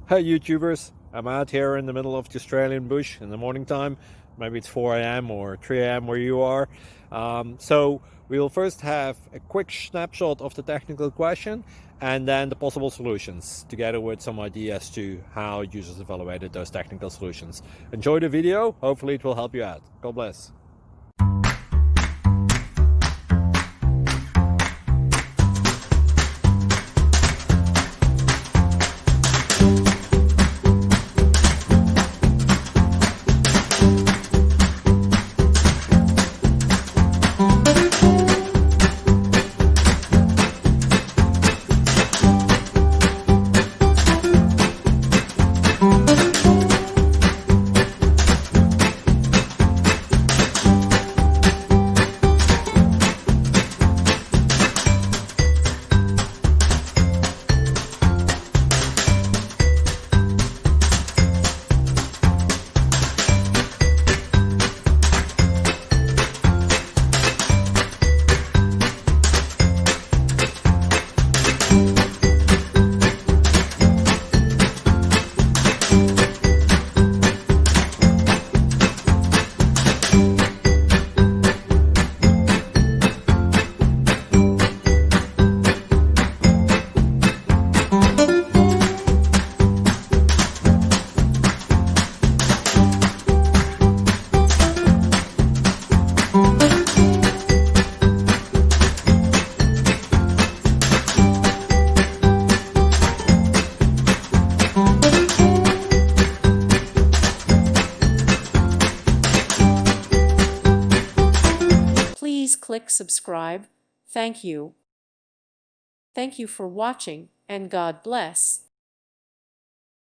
Hey YouTubers, I'm out here in the middle of the Australian bush in the morning time. Maybe it's 4 a.m. or 3 a.m. where you are. So we'll first have a quick snapshot of the technical question and then the possible solutions, together with some ideas to how users evaluated those technical solutions. Enjoy the video, hopefully it will help you out. God bless. Please click subscribe. Thank you. Thank you for watching, and God bless.